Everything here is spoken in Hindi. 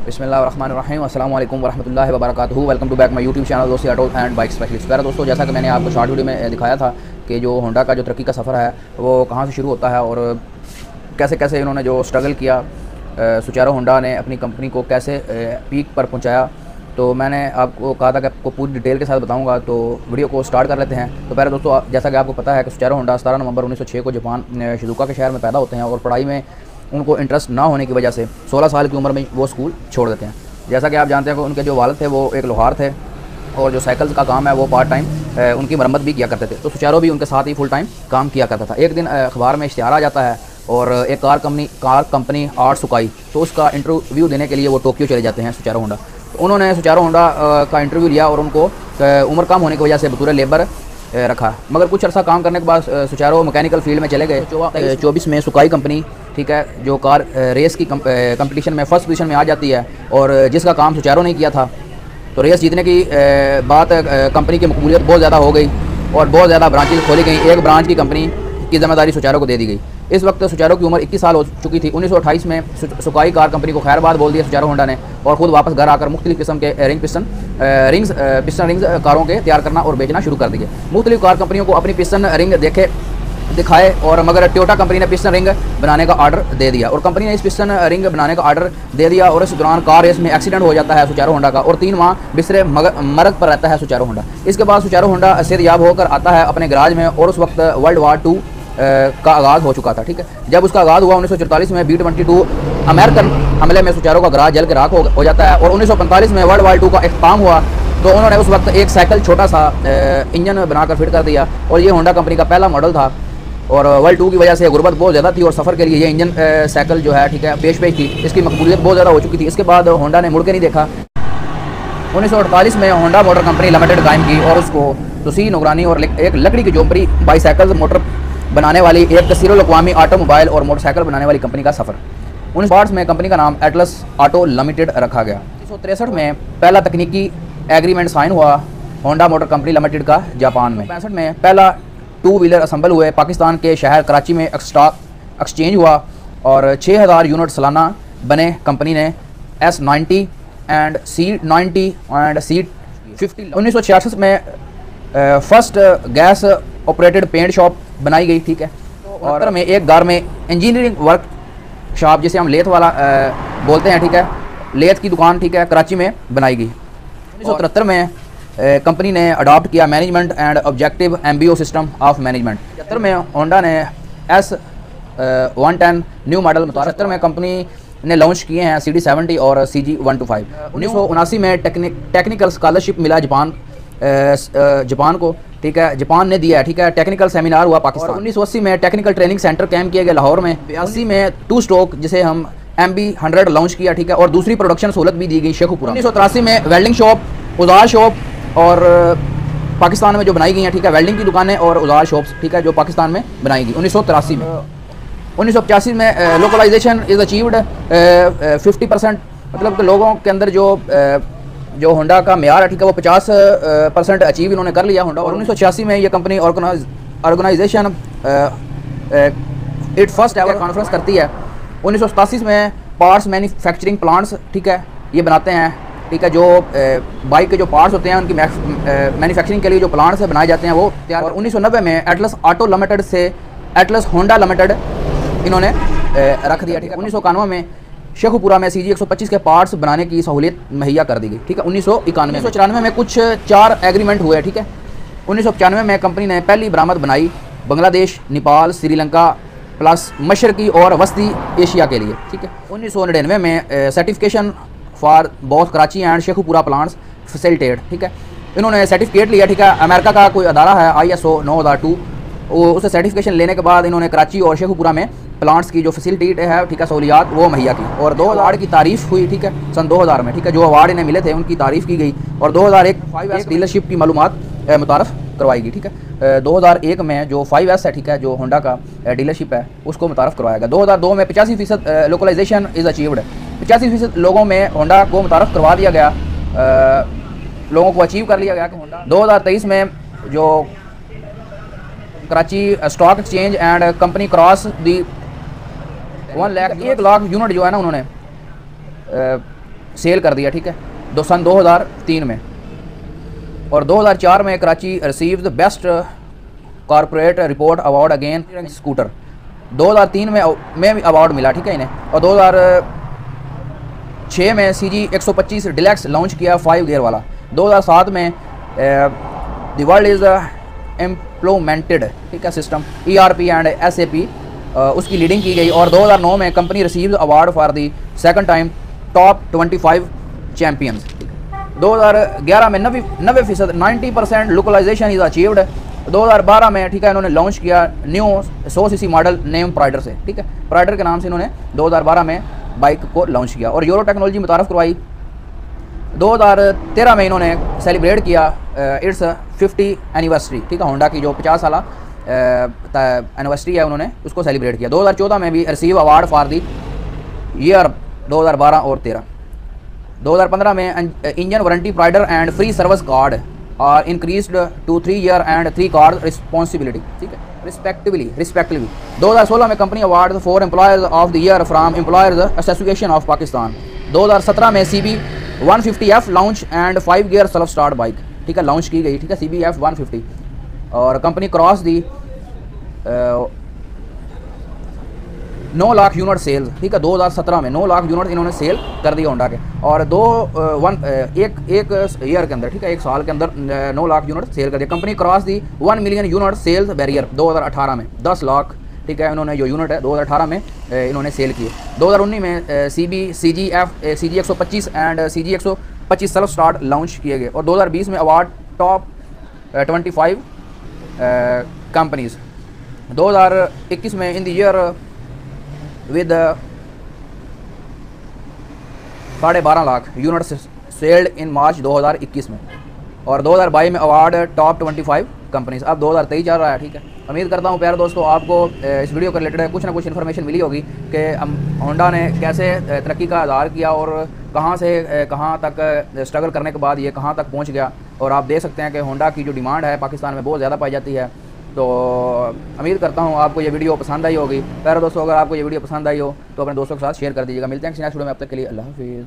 बिस्मिल्लाहिर्रहमानिर्रहीम अस्सलाम वालेकुम वरहमतुल्लाहि वबरकातुहू। Welcome to back my YouTube channel Dosti auto and bike specialist. प्यारे दोस्तों, जैसा कि मैंने आपको शॉर्ट वीडियो में दिखाया था कि जो होंडा का जो तरक्की का सफ़र है वो कहाँ से शुरू होता है और कैसे कैसे इन्होंने जो स्ट्रगल किया, सुचारू होंडा ने अपनी कंपनी को कैसे पीक पर पहुँचाया। तो मैंने आपको कहा था कि आपको पूरी डिटेल के साथ बताऊंगा, तो वीडियो को स्टार्ट कर लेते हैं। तो पहले दोस्तों, जैसा कि आपको पता है कि सुचारू होंडा 17 नवंबर 1906 को जापान शिजुका के शहर में पैदा होते हैं और पढ़ाई में उनको इंटरेस्ट ना होने की वजह से 16 साल की उम्र में वो स्कूल छोड़ देते हैं। जैसा कि आप जानते हैं कि उनके जो वालिद थे वो एक लोहार थे और जो साइकिल्स का काम है वो पार्ट टाइम उनकी मरम्मत भी किया करते थे। तो सुचारू भी उनके साथ ही फुल टाइम काम किया करता था। एक दिन अखबार में इश्तिहार आ जाता है और एक कार कंपनी आर्ट सुकाई, तो उसका इंटरव्यू देने के लिए वो टोक्यो चले जाते हैं सुचारू होंडा। तो उन्होंने सुचारू होंडा का इंटरव्यू लिया और उनको उम्र कम होने की वजह से बतौर लेबर रखा। मगर कुछ अर्सा काम करने के बाद सुचारू मैकेनिकल फील्ड में चले गए। 24 में सुकाई कंपनी, ठीक है, जो कार रेस की कंपटीशन में फर्स्ट पोजीशन में आ जाती है और जिसका काम सुचारू ने किया था। तो रेस जीतने की बात कंपनी की मकबूलियत बहुत ज़्यादा हो गई और बहुत ज़्यादा ब्रांचेज खोली गई। एक ब्रांच की कंपनी की जिम्मेदारी सुचारू को दे दी गई। इस वक्त सुचारू की उम्र 21 साल हो चुकी थी। 1928 में सुकाई कार कंपनी को खैरबाद बोल दिया सुचारू होंडा ने और ख़ुद वापस घर आकर मुख्तलिफ किस्म के पिस्टन रिंग्स कारों के तैयार करना और बेचना शुरू कर दिए। मुख्तलिफ कार कंपनियों को अपनी पिस्टन रिंग दिखाए और मगर टोयोटा कंपनी ने पिस्टन रिंग बनाने का ऑर्डर दे दिया और कंपनी ने इस पिस्टन रिंग बनाने का ऑर्डर दे दिया और इस दौरान कार रेस में एक्सीडेंट हो जाता है सुचारू होंडा का और 3 माह बिस्तरे मरग पर रहता है सुचारू होंडा। इसके बाद सुचारू होंडा सेहतयाब होकर आता है अपने गराज में और उस वक्त वर्ल्ड वार 2 का आगाज़ हो चुका था। ठीक है, जब उसका आगाज़ हुआ 1944 में B-22 अमेरिकन हमले में सुचारू का गराज जल के राख हो जाता है और 1945 में वर्ल्ड वार 2 का इख्तिताम हुआ। तो उन्होंने उस वक्त एक साइकिल छोटा सा इंजन बनाकर फिट कर दिया और ये होंडा कंपनी का पहला मॉडल था और वर्ल्ड 2 की वजह से गुर्बत बहुत ज़्यादा थी और सफ़र के लिए ये इंजन साइकिल जो है, ठीक है, पेश थी। इसकी मकबूलियत बहुत ज़्यादा हो चुकी थी। इसके बाद होंडा ने मुड़ के नहीं देखा। 1948 में होंडा मोटर कंपनी लिमिटेड कायम की और उसको तुसी निगरानी और एक लकड़ी की झोंपड़ी बाईसाइकिल मोटर बनाने वाली एक कसीरुल-अक़वामी ऑटोमोबाइल और मोटरसाइकिल बनाने वाली कंपनी का सफ़र। 1960 में कंपनी का नाम एटलस ऑटो लिमिटेड रखा गया। 1963 में पहला तकनीकी एग्रीमेंट साइन हुआ होंडा मोटर कंपनी लिमिटेड का जापान में। 65 में पहला 2 व्हीलर असम्बल हुए पाकिस्तान के शहर कराची में स्टॉक एक्सचेंज हुआ और 6000 यूनिट सालाना बने। कंपनी ने S90 and C90 and C50। 1966 में first gas operated paint shop बनाई गई। ठीक है, और में एक घर में इंजीनियरिंग वर्क शॉप जिसे हम लेथ वाला बोलते हैं, ठीक है, लेथ की दुकान, ठीक है, कराची में बनाई गई। 1973 में कंपनी ने अडॉप्ट किया management and objective MBO system of management. 73 में होंडा ने S110 न्यू मॉडल 73 में कंपनी ने लॉन्च किए हैं CD70 और CG125। 1979 में टेक्निकल स्कॉलरशिप मिला जापान को, ठीक है, जापान ने दिया है, ठीक है। टेक्निकल सेमिनार हुआ पाकिस्तान। 1980 में टेक्निकल ट्रेनिंग सेंटर कैम्प किया गया लाहौर में। 82 में 2 स्ट्रोक जिसे हम MB100 लॉन्च किया, ठीक है, और दूसरी प्रोडक्शन सहूलत भी दी गई शेखुपुरा। 1983 में वेल्डिंग शॉप, औजार शॉप और पाकिस्तान में जो बनाई गई हैं, ठीक है, वेल्डिंग की दुकानें और औजार शॉप्स, ठीक है, जो पाकिस्तान में बनाई गई 1983 में। 1985 में लोकलाइजेशन इज़ अचीव्ड 50%, मतलब कि लोगों के अंदर जो होंडा का म्यार है, ठीक है, वो 50% अचीव इन्होंने कर लिया होंडा। और 1986 में ये company organization it first ever conference करती है। 1987 में पार्ट्स मैन्युफैक्चरिंग प्लांट्स, ठीक है, ये बनाते हैं, ठीक है, जो बाइक के जो पार्ट्स होते हैं उनकी मैन्युफैक्चरिंग के लिए जो प्लांट्स बनाए जाते हैं वो तैयार। और 1990 में एटलस ऑटो लिमिटेड से एटलस होंडा लिमिटेड इन्होंने रख दिया। ठीक है, 1991 में शेखुपुरा में CG125 के पार्ट्स बनाने की सहूलियत मुहैया कर दी गई। ठीक है, 1991 में कुछ 4 एग्रीमेंट हुए। ठीक है, 1995 में कंपनी ने पहली बरामद बनाई बांग्लादेश, नेपाल, श्रीलंका प्लस मशरकी और वस्ती एशिया के लिए। ठीक है, 1999 में certification for both Karachi and Sheikhupura plants facilitate, ठीक है, इन्होंने सर्टिफिकेट लिया। ठीक है, अमेरिका का कोई अदारा है ISO 9002, वो उसे सर्टिफिकेशन लेने के बाद इन्होंने कराची और शेखुपुरा में प्लांट्स की जो फैसिलिटी है, ठीक है, सहूलियात वो मुहैया की और 2000 की तारीफ़ हुई। ठीक है, सन 2000 में, ठीक है, जो अवार्ड इन्हें मिले थे उनकी तारीफ़ की गई और 2001 5S डीलरशिप की मालूमात मुतारफ़ करवाई गई। ठीक है, 2001 में जो 5S है, ठीक है, जो होंडा का डीलरशिप है उसको मुतारफ़ करवाया गया। 2002 में 85% लोकलाइजेशन इज़ अचीव्ड, 85% लोगों में होंडा को मुतारफ़ करवा दिया गया, लोगों को अचीव कर लिया गया कि होंडा। 2023 में जो Karachi stock exchange and company cross दी 1 लाख यूनिट जो है ना उन्होंने सेल कर दिया, ठीक है, सन 2003 में। और 2004 में Karachi received the best corporate report award again scooter. 2003 में भी अवार्ड मिला, ठीक है इन्हें। और 2006 में CG 125 डिलक्स लॉन्च किया 5 गियर वाला। 2007 में द वर्ल्ड इज़ इम्प्लीमेंटेड, ठीक है, सिस्टम ERP एंड SAP उसकी लीडिंग की गई। और 2009 में company received award for the second time top 25 champions. 2011 में 90% 90% लोकलाइजेशन इज अचीव्ड। 2012 में, ठीक है, इन्होंने लॉन्च किया न्यू 100cc मॉडल नेम प्राइडर से, ठीक है, प्राइडर के नाम से इन्होंने 2012 में बाइक को लॉन्च किया और यूरो टेक्नोलॉजी मुतारफ़ करवाई। 2013 में इन्होंने सेलिब्रेट किया इट्स 50 एनिवर्सरी, ठीक है, होंडा की जो 50 साल एनिवर्सरी है उन्होंने उसको सेलिब्रेट किया। 2014 में भी receive award for the year 2012 और 13। 2015 में इंजन वारंटी प्राइडर and free service card are increased to 3 year and 3 card responsibility, ठीक है, रिस्पेक्टिवली। 2016 में company award for employers of the year from employers association of Pakistan. 2017 में CB 150F launch and 5 gear self start bike, ठीक है, लॉन्च की गई, ठीक है, CB F 150। और कंपनी क्रॉस दी 9 लाख यूनिट सेल, ठीक है, 2017 में 9 लाख यूनिट इन्होंने सेल कर दिया होंडा के। और एक ईयर के अंदर, ठीक है, एक साल के अंदर 9 लाख यूनिट सेल कर दिया। कंपनी क्रॉस दी 1 मिलियन यूनिट सेल्स बैरियर 2018 में, 10 लाख, ठीक है, इन्होंने जो यूनिट है 2018 में इन्होंने सेल किए। 2019 में CG 125 and CG 125 self start launch किए गए। और 2020 में अवार्ड टॉप 25 कंपनीज। 2021 में in the year with 12.5 lakh unit sold in March 2021 में। और 2022 में अवार्ड टॉप 25 कंपनीज। अब 2023 चल रहा है, ठीक है। उम्मीद करता हूँ प्यारे दोस्तों आपको इस वीडियो के रिलेटेड कुछ ना कुछ इन्फॉर्मेशन मिली होगी कि होंडा ने कैसे तरक्की का आधार किया और कहाँ से कहाँ तक स्ट्रगल करने के बाद ये कहाँ तक पहुँच गया। और आप देख सकते हैं कि होंडा की जो डिमांड है पाकिस्तान में बहुत ज़्यादा पाई जाती है। तो उम्मीद करता हूँ आपको ये वीडियो पसंद आई होगी। प्यारे दोस्तों, अगर आपको ये वीडियो पसंद आई हो तो अपने दोस्तों के साथ शेयर कर दीजिएगा। मिलते हैं नेक्स्ट वीडियो में, अब तक के लिए अल्लाह हाफिज़।